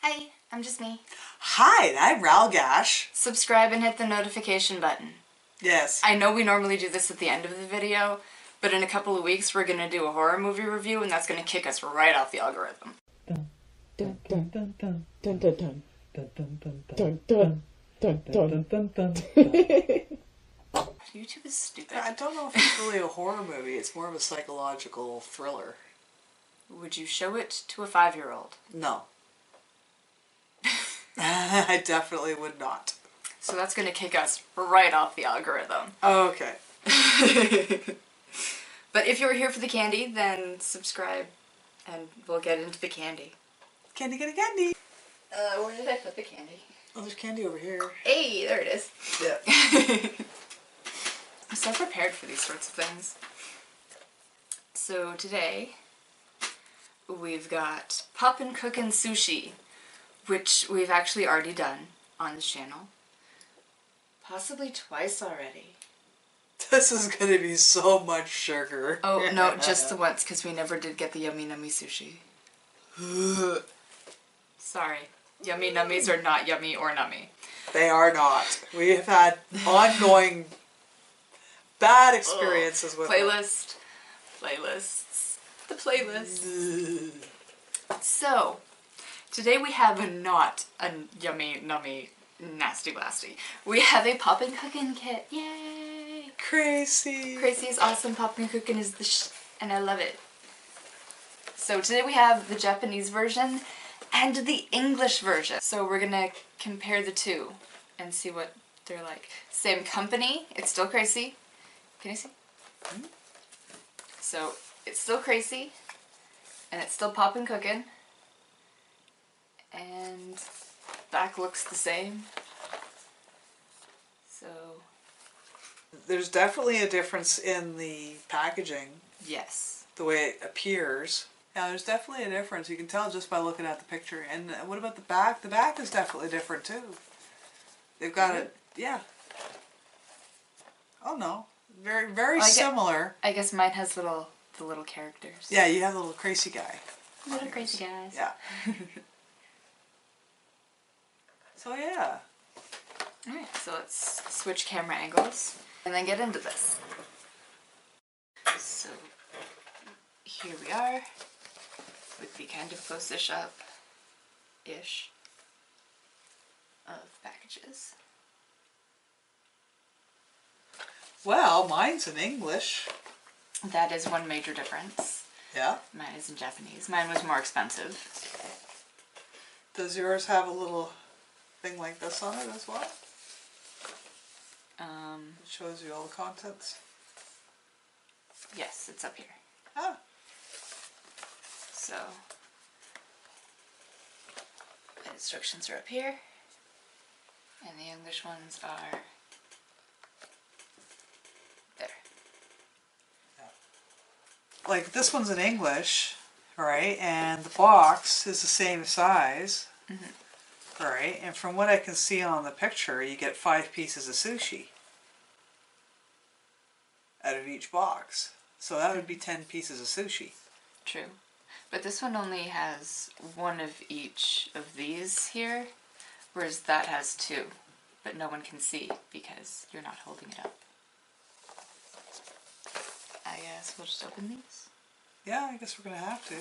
Hi, I'm just me. Hi, I'm Ralgash. Subscribe and hit the notification button. Yes. I know we normally do this at the end of the video, but in a couple of weeks we're gonna do a horror movie review and that's gonna kick us right off the algorithm. Dun dun dun dun dun dun dun dun dun dun dun dun dun dun dun. YouTube is stupid. I don't know if it's really a horror movie. It's more of a psychological thriller. Would you show it to a 5-year-old? No. I definitely would not. So that's gonna kick us right off the algorithm. Okay. But if you're here for the candy, then subscribe and we'll get into the candy. Candy, candy, candy. Where did I put the candy? Oh, there's candy over here. Hey, there it is. Yeah. I'm so prepared for these sorts of things. So today, we've got poppin' cookin' sushi, which we've actually already done on this channel. Possibly twice already. This is going to be so much sugar. Oh, no, just the once, because we never did get the yummy nummy sushi. Sorry. Yummy nummies are not yummy or nummy. They are not. We have had ongoing bad experiences with Playlists. The playlist. So, today we have not a yummy nummy nasty blasty. We have a poppin' cookin' kit. Yay! Crazy. Crazy is awesome. Poppin' cookin' is the and I love it. So today we have the Japanese version and the English version. So we're gonna compare the two and see what they're like. Same company, it's still Crazy. Can you see? Mm-hmm. So it's still Crazy and it's still poppin' cookin'. And back looks the same. So there's definitely a difference in the packaging. yes. The way it appears. Yeah, there's definitely a difference. You can tell just by looking at the picture. And what about the back? The back is definitely different too. They've got it, yeah. Oh no, very similar. I guess mine has the little characters. Yeah, you have the little crazy guy. Little crazy guys. Yeah. So yeah. Alright, so let's switch camera angles and then get into this. So here we are with the kind of close-ish up-ish of packages. Well, mine's in English. That is one major difference. Yeah. Mine is in Japanese. Mine was more expensive. Does yours have a little thing like this on it as well? It shows you all the contents. Yes, it's up here. Ah. So the instructions are up here, and the English ones are there. Like this one's in English, right? And the box is the same size. Mm-hmm. Right? And from what I can see on the picture, you get 5 pieces of sushi out of each box. So that would be 10 pieces of sushi. True. But this one only has one of each of these here, whereas that has 2. But no one can see because you're not holding it up. I guess we'll just open these. Yeah, I guess we're going to have to.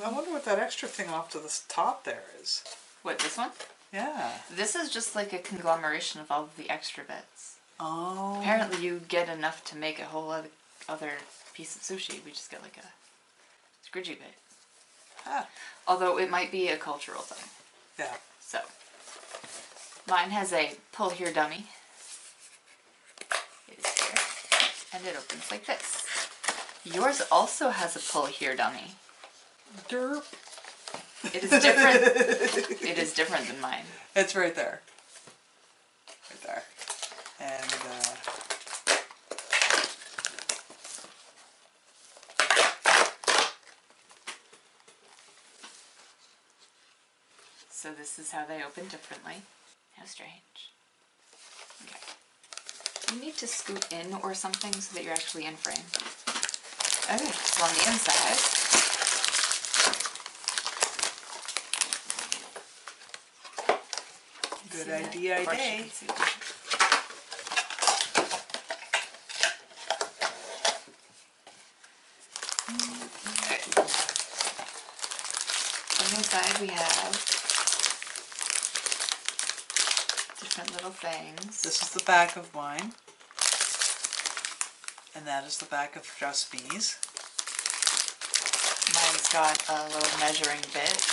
I wonder what that extra thing off to the top there is. What, this one? Yeah. This is just like a conglomeration of all of the extra bits. Oh. Apparently you get enough to make a whole other piece of sushi. We just get like a squidgy bit. Ah. Although it might be a cultural thing. Yeah. So, mine has a pull here dummy. It is here. And it opens like this. Yours also has a pull here dummy. Derp. It is different. It is different than mine. It's right there. Right there. And so this is how they open differently. How strange. Okay. You need to scoot in or something so that you're actually in frame. Okay, so on the inside, Good See that? idea, Of course you day. can see that. Okay. On the inside we have different little things. This is the back of mine. And that is the back of Just Me's. Mine's got a little measuring bit.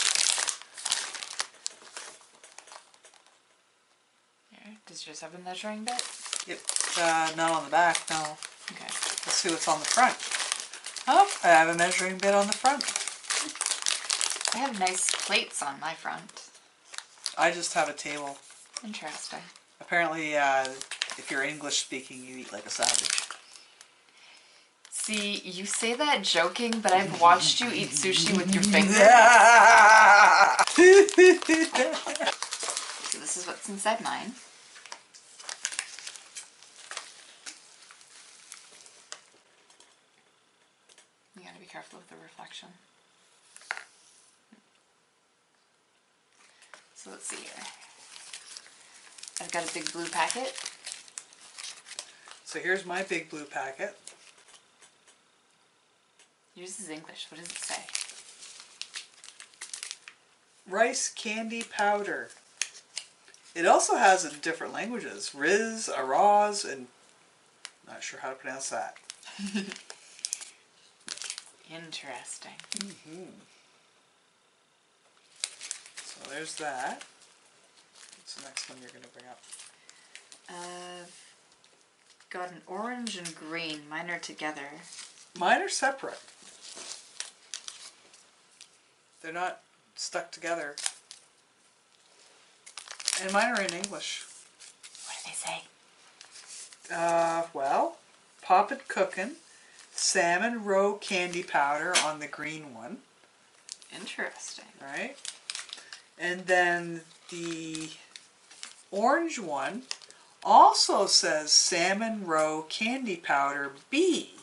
Here, does yours have a measuring bit? Yep. Not on the back, no. Okay. Let's see what's on the front. Oh, I have a measuring bit on the front. I have nice plates on my front. I just have a table. Interesting. Apparently, if you're English speaking, you eat like a savage. See, you say that joking, but I've watched you eat sushi with your fingers. So this is what's inside mine. You gotta be careful with the reflection. So let's see here. I've got a big blue packet. So here's my big blue packet. Yours is English. What does it say? Rice candy powder. It also has in different languages. Riz, Araz, and not sure how to pronounce that. Interesting. So there's that. What's the next one you're going to bring up? Got an orange and green. Mine are together. Mine are separate. They're not stuck together. And mine are in English. What do they say? Well, poppin, cookin, salmon roe candy powder on the green one. Interesting. Right? And then the orange one also says salmon roe candy powder B.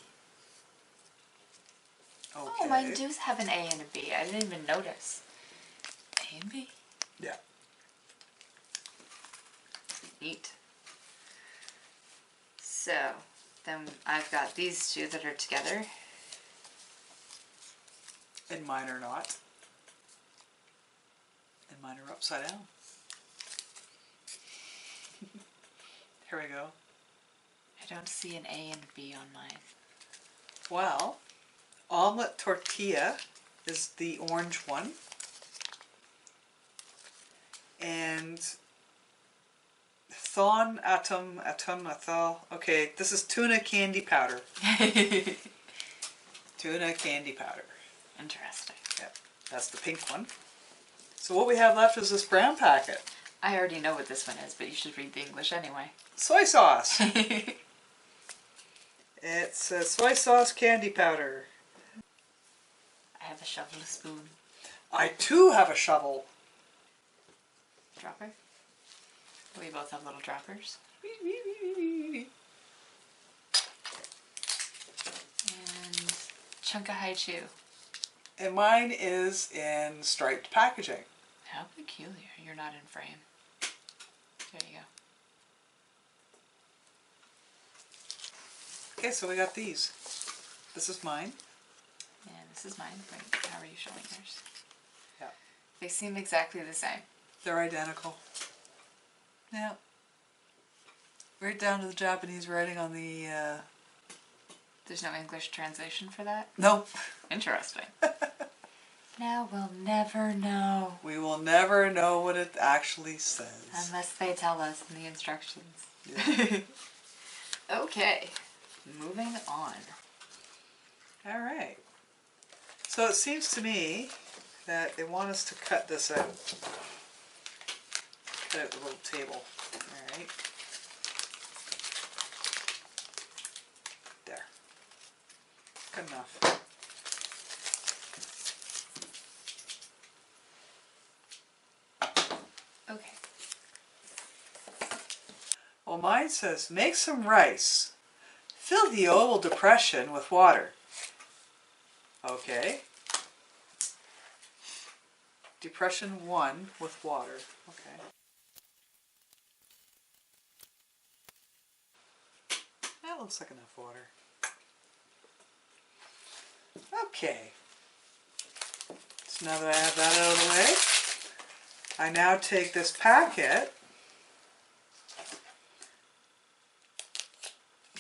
Okay. Oh, mine do have an A and a B. I didn't even notice. A and B? Yeah. Neat. So, then I've got these two that are together. And mine are not. And mine are upside down. Here we go. I don't see an A and a B on mine. Well, omelet tortilla is the orange one. And thon atom, athal. Okay, this is tuna candy powder. Tuna candy powder. Interesting. Yep, that's the pink one. So what we have left is this brown packet. I already know what this one is, but you should read the English anyway. Soy sauce. It's soy sauce candy powder. I have a shovel, a spoon. I too have a shovel. Dropper? We both have little droppers. And chunk of haichu. And mine is in striped packaging. How peculiar. You're not in frame. There you go. Okay, so we got these. This is mine. And this is mine. Wait, how are you showing yours? Yeah. They seem exactly the same. They're identical. Yeah. Right down to the Japanese writing on the... There's no English translation for that? Nope. Interesting. Now we'll never know. We will never know what it actually says. Unless they tell us in the instructions. Yeah. Okay. Moving on. All right. So it seems to me that they want us to cut this out. Cut out the little table. All right. There. Good enough. Okay. Well, mine says, make some rice. Fill the oval depression with water. Okay. Depression 1 with water. Okay. That looks like enough water. Okay. So now that I have that out of the way, I now take this packet,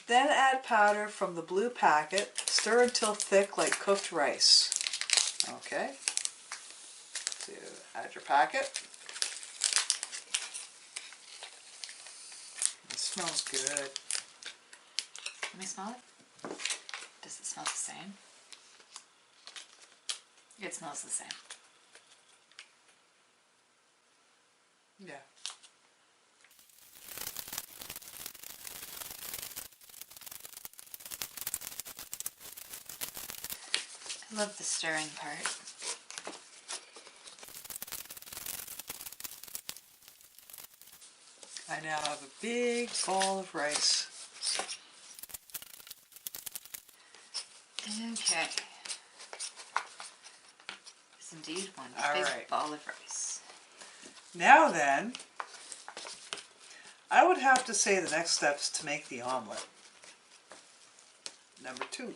then add powder from the blue packet, stir until thick like cooked rice. Okay. So add your packet. It smells good. Let me smell it. Does it smell the same? It smells the same. Yeah. I love the stirring part. I now have a big ball of rice. Okay. It's indeed one All big right. ball of rice. Now then, I would have to say the next steps to make the omelet. Number 2.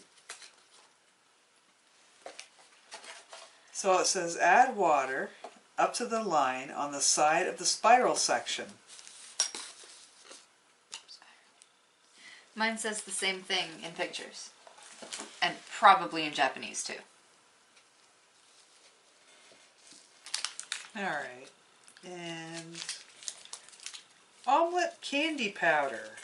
So it says add water up to the line on the side of the spiral section. Mine says the same thing in pictures. And probably in Japanese too. Alright. And omelet candy powder.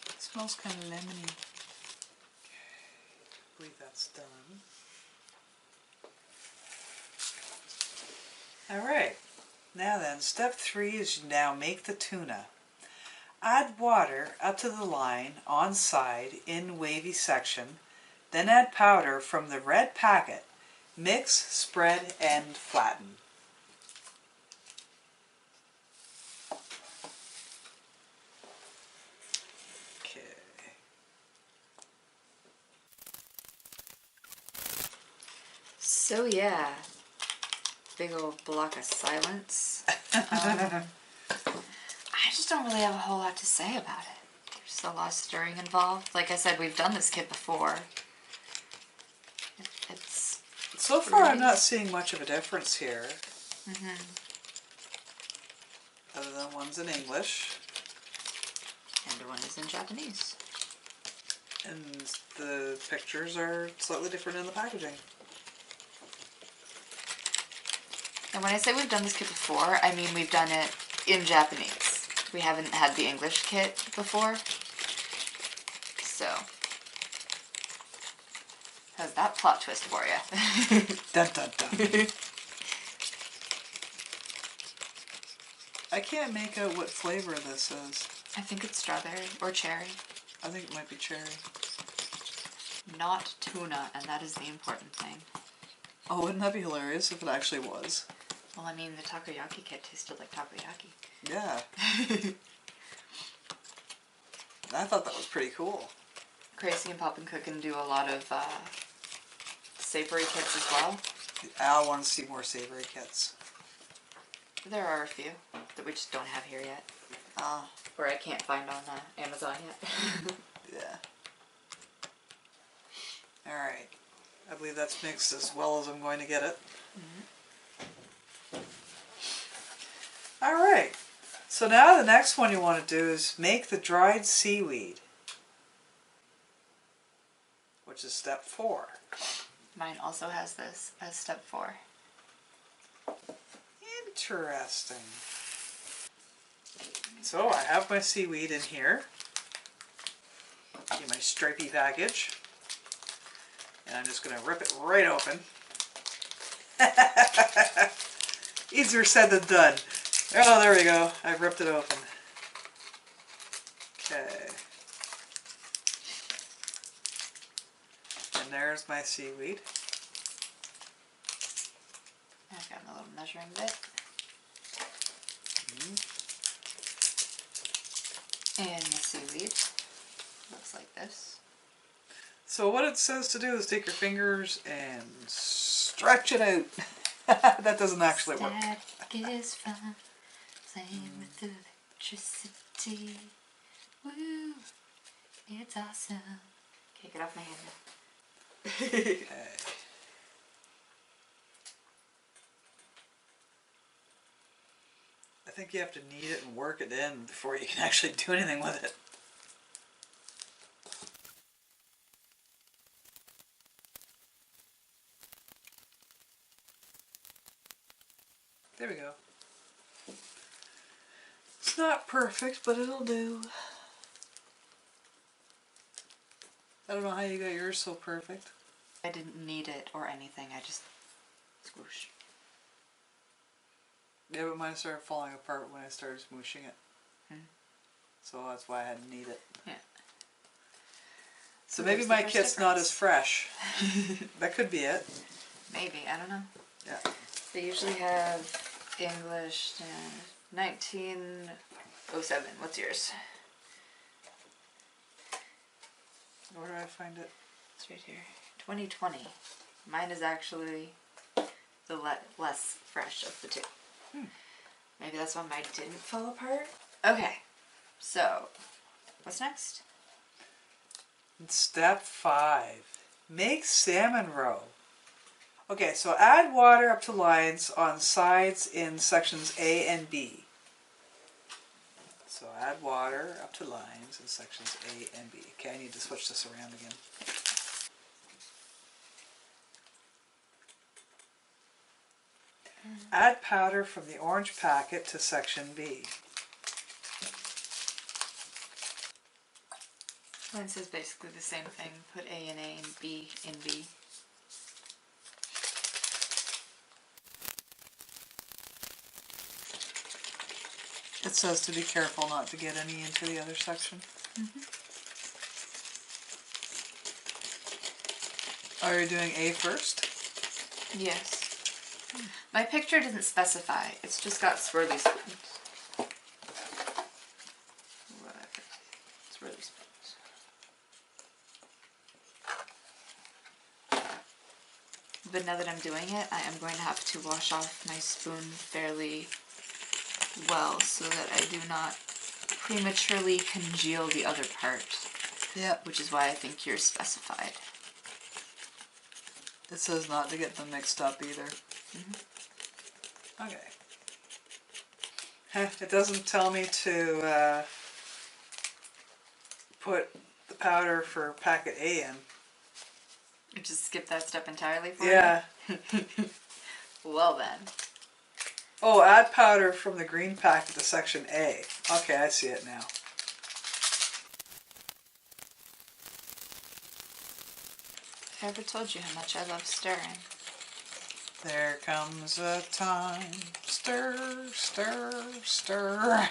It smells kind of lemony. I believe that's done. Alright. Now then, step 3 is you now make the tuna. Add water up to the line on side in wavy section, then add powder from the red packet. Mix, spread, and flatten. Okay. So yeah, big old block of silence. I just don't really have a whole lot to say about it. There's a lot of stirring involved. Like I said, we've done this kit before. It's So far I'm not seeing much of a difference here. Other than one's in English. and the one is in Japanese. And the pictures are slightly different in the packaging. And when I say we've done this kit before, I mean we've done it in Japanese. We haven't had the English kit before. So, how's that plot twist for you? Dun dun dun. I can't make out what flavor this is. I think it's strawberry or cherry. I think it might be cherry. Not tuna, and that is the important thing. Oh, wouldn't that be hilarious if it actually was? Well, I mean, the takoyaki kit tasted like takoyaki. Yeah. I thought that was pretty cool. Gracie and Poppin Cookin do a lot of savory kits as well. I want to see more savory kits. There are a few that we just don't have here yet. Or I can't find on Amazon yet. Yeah. Alright. I believe that's mixed as well as I'm going to get it. Alright. So now the next one you want to do is make the dried seaweed. Which is step 4. Mine also has this as step 4. Interesting. So I have my seaweed in here. In my stripy package. And I'm just going to rip it right open. Easier said than done. Oh, there we go. I've ripped it open. Okay. And there's my seaweed. I've got my little measuring bit. And the seaweed looks like this. So what it says to do is take your fingers and stretch it out. That doesn't actually work. Static is fun. Playing with electricity. Woo! It's awesome. Okay, get off my hand now. Okay. I think you have to knead it and work it in before you can actually do anything with it. There we go. It's not perfect, but it'll do. I don't know how you got yours so perfect. I didn't knead it or anything, I just swoosh. Yeah, but mine started falling apart when I started smooshing it. So that's why I had to knead it. Yeah. So maybe my kit's not as fresh. That could be it. Maybe, I don't know. Yeah. They usually have English 1907. What's yours? Where do I find it? It's right here. 2020. Mine is actually the less fresh of the two. Maybe that's why mine didn't fall apart. Okay, so what's next? Step 5. Make salmon roe. Okay, so add water up to lines on sides in sections A and B. So add water up to lines in sections A and B. Okay, I need to switch this around again. Add powder from the orange packet to section B. Mine says basically the same thing. Put A in A and B in B. It says to be careful not to get any into the other section. Are you doing A first? Yes. My picture didn't specify. It's just got swirly spoons. Whatever. Swirly spoons. But now that I'm doing it, I am going to have to wash off my spoon fairly well so that I do not prematurely congeal the other part. Yeah. Which is why I think yours specified. It says not to get them mixed up either. Okay. It doesn't tell me to put the powder for packet A in. You just skip that step entirely for Yeah. you? Well then. Oh, add powder from the green packet to section A. Okay, I see it now. I ever told you how much I love stirring? There comes a time. Stir, stir, stir.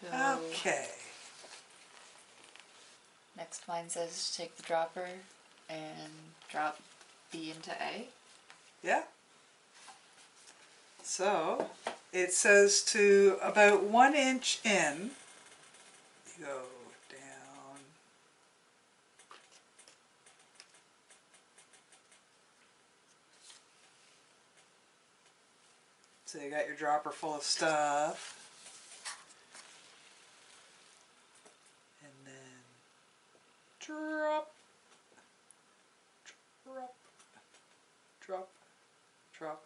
So Okay. next line says take the dropper and drop B into A. Yeah. So, it says to about 1 inch in, you go down. So you got your dropper full of stuff. And then drop, drop, drop, drop.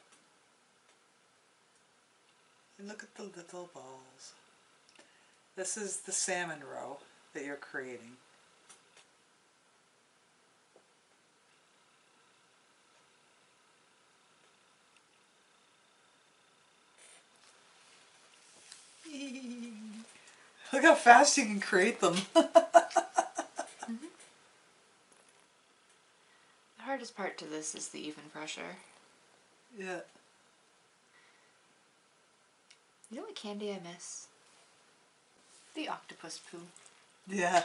And look at the little balls. This is the salmon roe that you're creating. Look how fast you can create them. The hardest part to this is the even pressure. Yeah. You know what candy I miss? The octopus poo. Yeah.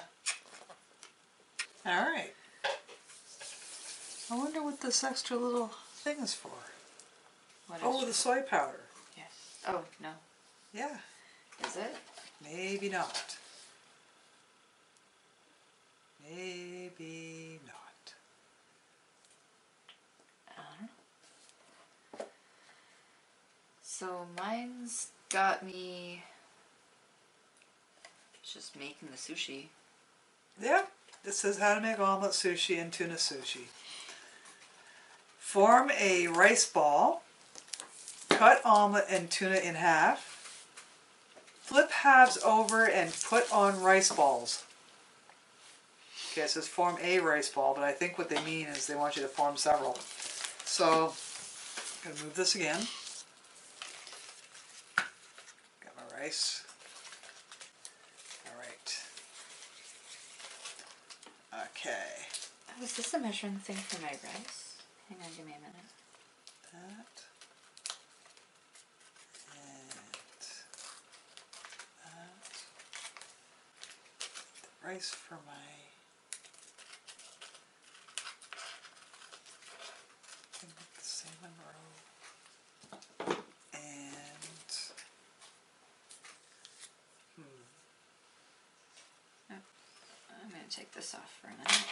Alright. I wonder what this extra little thing is for. What Oh, extra? the soy powder. Yes. Oh, no. Yeah. Is it? Maybe not. Maybe not. I don't know. So mine's got me just making the sushi. Yeah, it says how to make omelet sushi and tuna sushi. Form a rice ball. Cut omelet and tuna in half. Flip halves over and put on rice balls. Okay, it says form a rice ball, but I think what they mean is they want you to form several. So, I'm going to move this again. Got my rice. Alright. Okay. Oh, is this a measuring thing for my rice? Hang on, give me a minute. That. And that. The rice for my... the salmon roe. And... I'm going to take this off for a minute.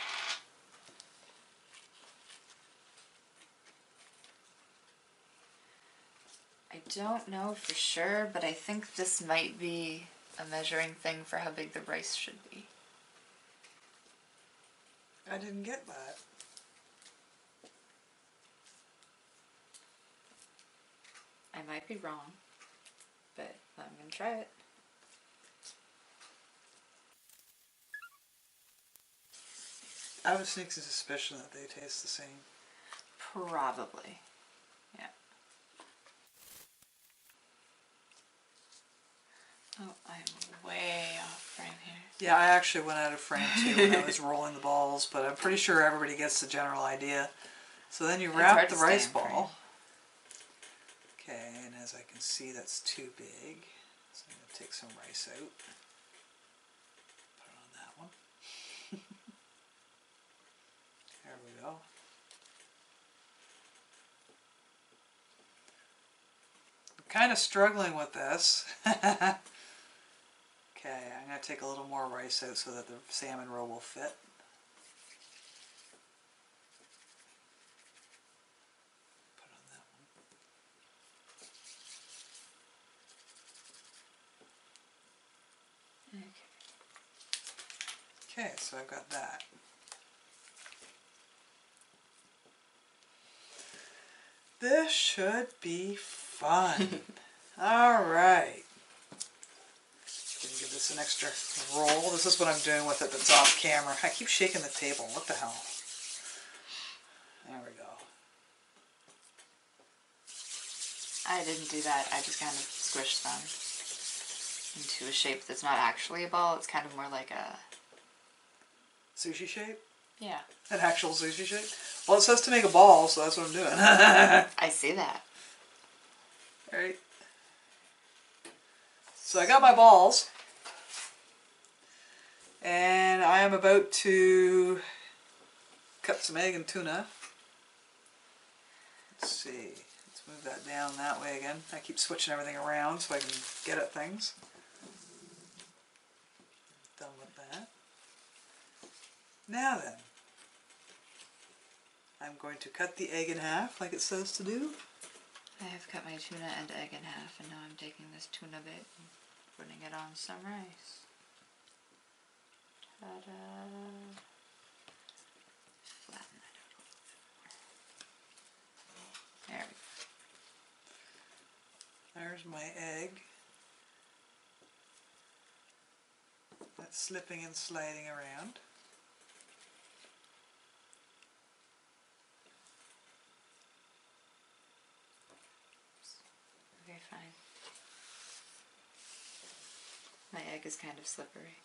I don't know for sure, but I think this might be a measuring thing for how big the rice should be. I didn't get that. I might be wrong, but I'm going to try it. I have a sneaking suspicion that they taste the same. Probably. Yeah. Oh, I'm way off frame here. Yeah, I actually went out of frame too when I was rolling the balls, but I'm pretty sure everybody gets the general idea. So then you wrap the rice ball. Okay, and as I can see, that's too big. So I'm going to take some rice out. Put it on that one. There we go. I'm kind of struggling with this. Okay, I'm going to take a little more rice out so that the salmon roe will fit. Put on that one. Okay, so I've got that. This should be fun. Alright. Gonna give this an extra roll. This is what I'm doing with it that's off camera. I keep shaking the table. What the hell? There we go. I didn't do that. I just kind of squished them into a shape that's not actually a ball. It's kind of more like a... Sushi shape? Yeah. An actual sushi shape? Well, it says to make a ball, so that's what I'm doing. I see that. Alright. So I got my balls. And I am about to cut some egg and tuna. Let's see. Let's move that down that way again. I keep switching everything around so I can get at things. Done with that. Now then, I'm going to cut the egg in half like it says to do. I have cut my tuna and egg in half, and now I'm taking this tuna bit and putting it on some rice. Ta-da! Flatten that out a little bit more. There we go. There's my egg. That's slipping and sliding around. Okay, fine. My egg is kind of slippery.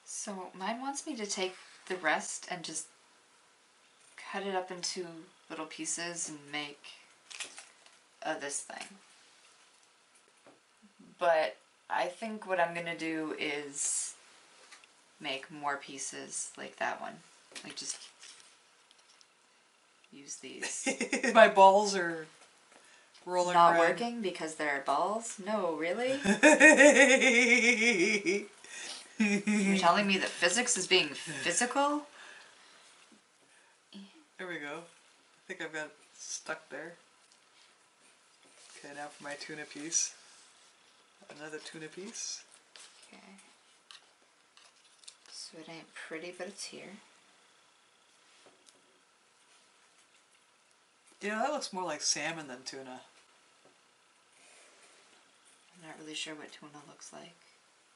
So mine wants me to take the rest and just cut it up into little pieces and make this thing. But I think what I'm gonna do is make more pieces like that one. Like just use these. My balls are rolling not around. working because there are balls? No, really? You're telling me that physics is being physical? There we go. I think I've got it stuck there. Okay, now for my tuna piece. Another tuna piece. Okay. So it ain't pretty, but it's here. Yeah, that looks more like salmon than tuna. I'm not really sure what tuna looks like.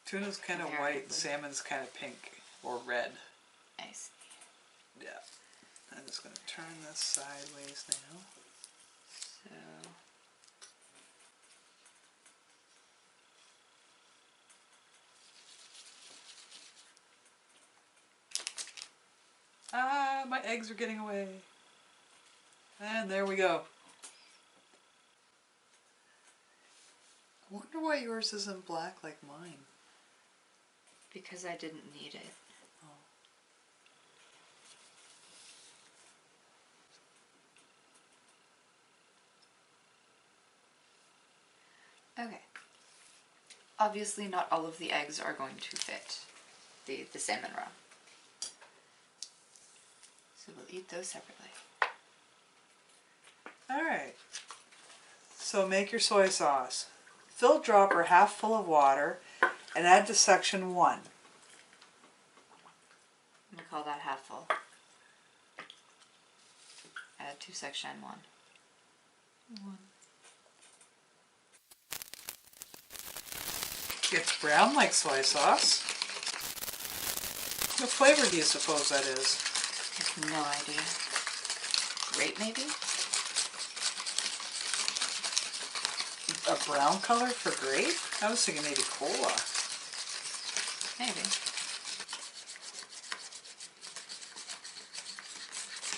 Tuna's kind of white, salmon's kind of pink or red. I see. Yeah. I'm just going to turn this sideways now. So... Ah, my eggs are getting away. And there we go. I wonder why yours isn't black like mine. Because I didn't need it. Okay. Obviously not all of the eggs are going to fit the salmon raw. So we'll eat those separately. Alright. So make your soy sauce. Fill dropper half full of water and add to section 1. I'm going to call that half full. Add to section 1. 1. It's brown like soy sauce. What flavor do you suppose that is? I have no idea. Grape maybe? A brown color for grape? I was thinking maybe cola. Maybe.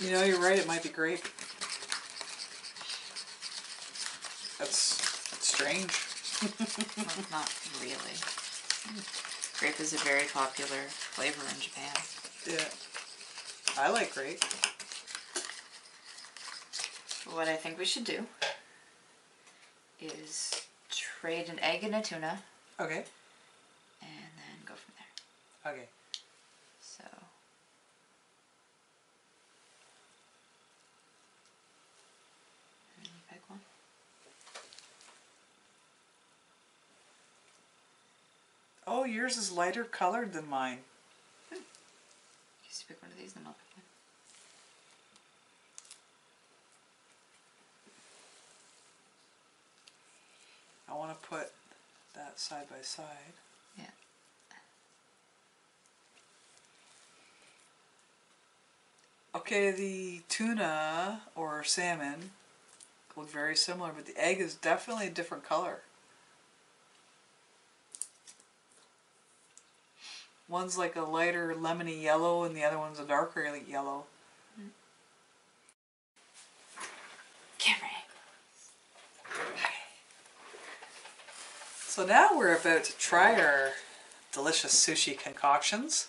You know, you're right, it might be grape. That's strange. Well, not really. Grape is a very popular flavor in Japan. Yeah. I like grape. What I think we should do is trade an egg and a tuna. Okay. And then go from there. Okay. So... and you pick one. Oh, yours is lighter colored than mine. Just pick one of these, then I'll pick one. I want to put that side by side. Yeah. Okay, the tuna or salmon look very similar, but the egg is definitely a different color. One's like a lighter lemony yellow and the other one's a darker yellow. Camera. So now we're about to try our delicious sushi concoctions.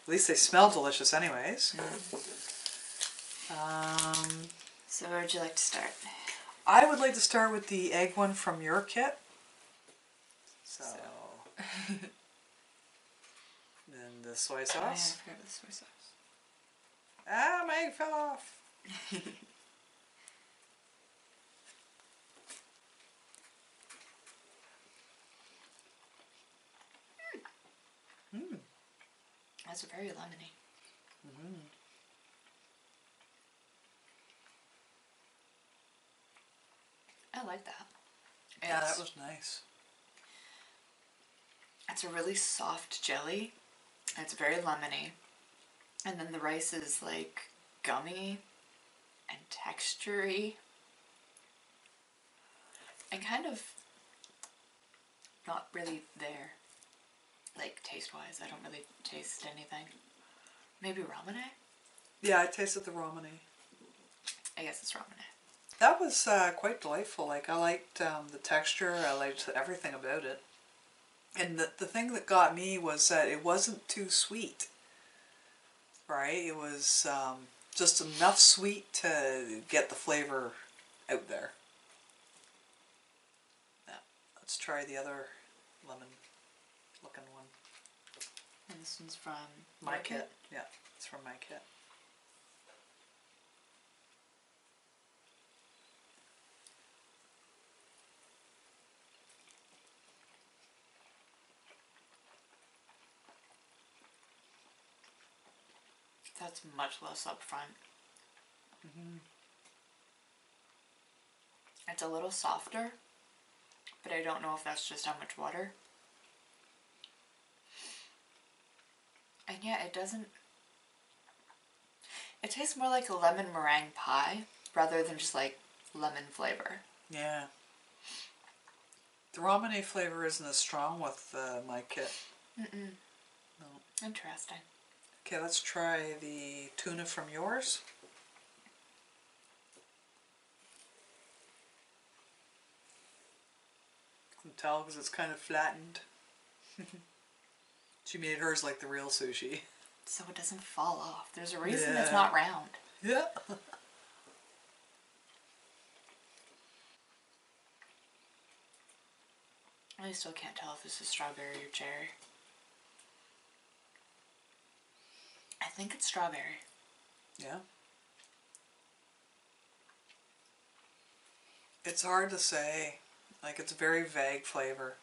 At least they smell delicious anyways. So where would you like to start? I would like to start with the egg one from your kit. So. Then the soy sauce. Oh, yeah, I forgot about the soy sauce. Ah, my egg fell off. That's very lemony. I like that. Yeah, that was nice. It's a really soft jelly. It's very lemony. And then the rice is like gummy and textury. And kind of not really there. Like taste-wise, I don't really taste anything. Maybe ramen? Yeah, I tasted the ramen. I guess it's ramen. That was quite delightful. Like, I liked the texture, I liked everything about it. And the thing that got me was that it wasn't too sweet. Right? It was just enough sweet to get the flavor out there. Let's try the other lemon looking one. And this one's from My kit. Yeah, it's from my kit. That's much less upfront. It's a little softer, but I don't know if that's just how much water. And yeah, it doesn't... It tastes more like a lemon meringue pie rather than just like lemon flavor. Yeah. The ramen flavor isn't as strong with my kit. Mm-mm. No. Interesting. Okay, let's try the tuna from yours. You can tell because it's kind of flattened. She made hers like the real sushi. So it doesn't fall off. There's a reason it's not round. Yeah. I still can't tell if this is strawberry or cherry. I think it's strawberry. Yeah. It's hard to say. Like, it's a very vague flavor.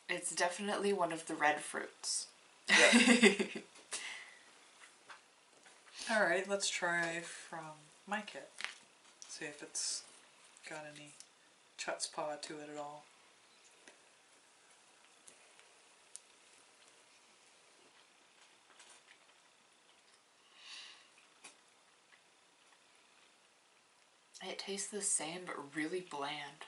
It's definitely one of the red fruits. Yeah. Alright, let's try from my kit. See if it's got any chutzpah to it at all. It tastes the same, but really bland.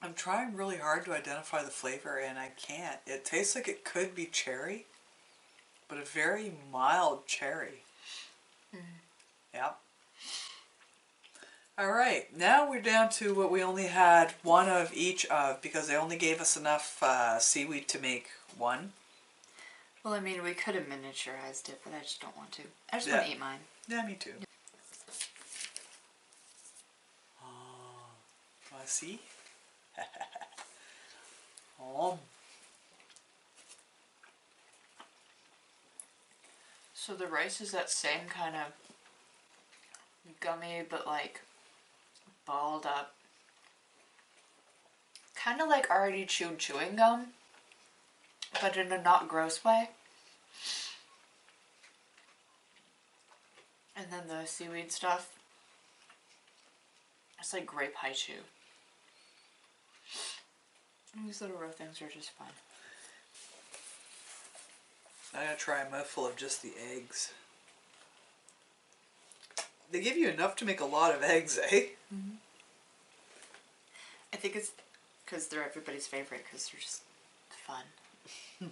I'm trying really hard to identify the flavor and I can't. It tastes like it could be cherry, but a very mild cherry. Yep. Alright, now we're down to what we only had one of each of because they only gave us enough seaweed to make one. Well, I mean, we could have miniaturized it, but I just don't want to. I just want to eat mine. Yeah, me too. Oh, wanna see? Oh. So the rice is that same kind of gummy, but like balled up. Kind of like already chewed chewing gum, but in a not gross way. And then the seaweed stuff, it's like grape high chew. And these little raw things are just fun. I'm gonna try a mouthful of just the eggs. They give you enough to make a lot of eggs, eh? Mm-hmm. I think it's because they're everybody's favorite because they're just fun. They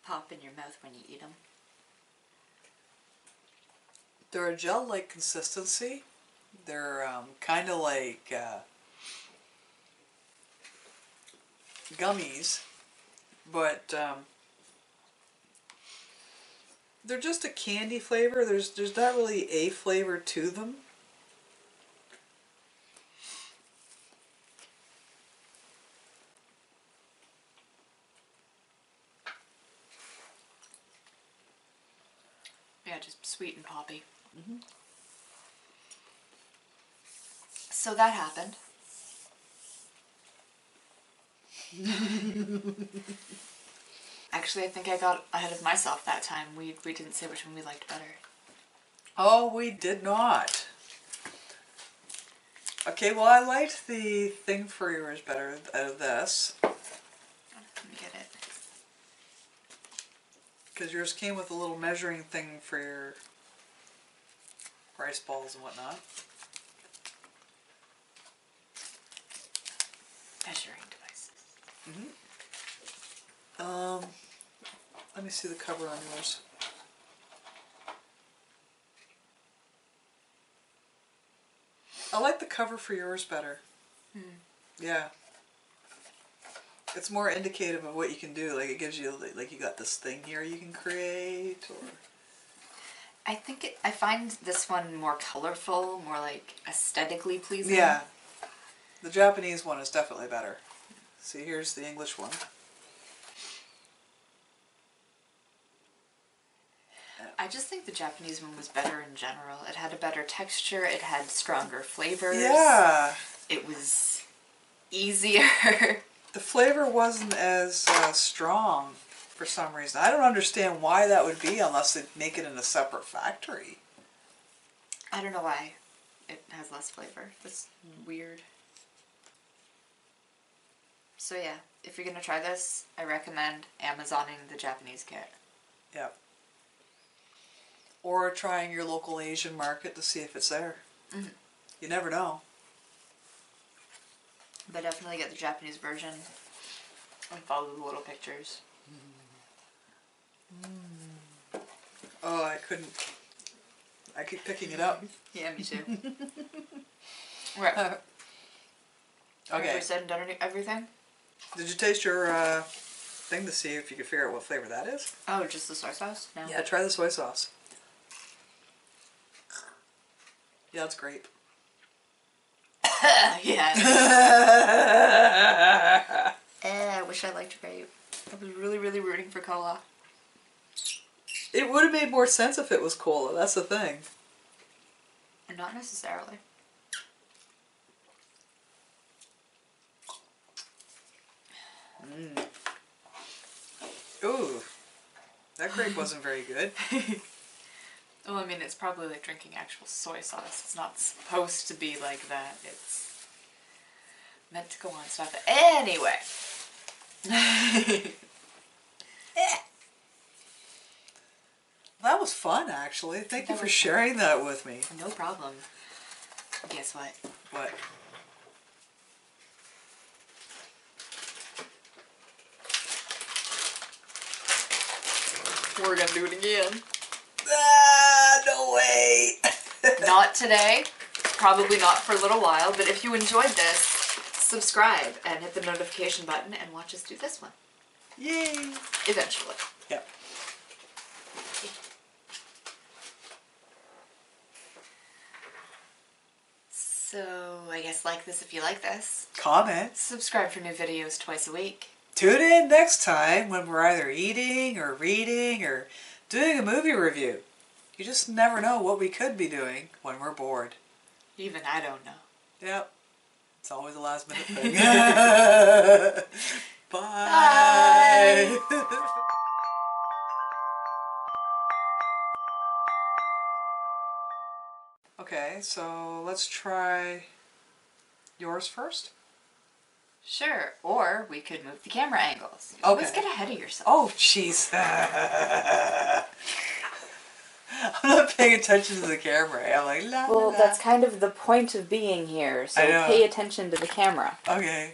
pop in your mouth when you eat them. They're a gel-like consistency. They're kind of like gummies, but they're just a candy flavor. There's not really a flavor to them. Yeah, just sweet and poppy. Mm-hmm. So that happened. Actually, I think I got ahead of myself that time. We didn't say which one we liked better. Oh, we did not. Okay, well, I liked the thing for yours better out of this. Let me get it. Because yours came with a little measuring thing for your rice balls and whatnot. Measuring devices. Mm-hmm. Let me see the cover on yours. I like the cover for yours better. Yeah. It's more indicative of what you can do. Like it gives you, like you got this thing here you can create, or... I think I find this one more colorful, more like aesthetically pleasing. Yeah. The Japanese one is definitely better. See, here's the English one. I just think the Japanese one was better in general. It had a better texture, it had stronger flavors. Yeah. It was easier. The flavor wasn't as strong for some reason. I don't understand why that would be unless they make it in a separate factory. I don't know why it has less flavor. That's weird. So yeah, if you're gonna try this, I recommend Amazoning the Japanese kit. Yep. Or trying your local Asian market to see if it's there. Mm-hmm. You never know. But definitely get the Japanese version and follow the little pictures. Oh, I couldn't. I keep picking it up. Yeah, me too. Right. Okay. Have we said and done everything? Did you taste your thing to see if you could figure out what flavor that is? Oh, just the soy sauce? No. Yeah, try the soy sauce. Yeah, it's grape. Yeah. I wish I liked grape. I was really, really rooting for cola. It would have made more sense if it was cola, that's the thing. Not necessarily. Ooh, that grape wasn't very good. Well, I mean, it's probably like drinking actual soy sauce. It's not supposed to be like that. It's meant to go on stuff. Anyway. That was fun, actually. Thank you for sharing that with me. No problem. Guess what? What? We're gonna do it again. Ah, no way! Not today. Probably not for a little while. But if you enjoyed this, subscribe and hit the notification button and watch us do this one. Yay! Eventually. Yep. So, I guess like this if you like this. Comment. Subscribe for new videos twice a week. Tune in next time when we're either eating or reading or doing a movie review. You just never know what we could be doing when we're bored. Even I don't know. Yep. It's always a last minute thing. Bye. Okay, so let's try yours first. Sure, or we could move the camera angles. You Okay. always get ahead of yourself. Oh, jeez. I'm not paying attention to the camera. I'm like, la, Well, la, la. that's kind of the point of being here, so I know. pay attention to the camera. Okay.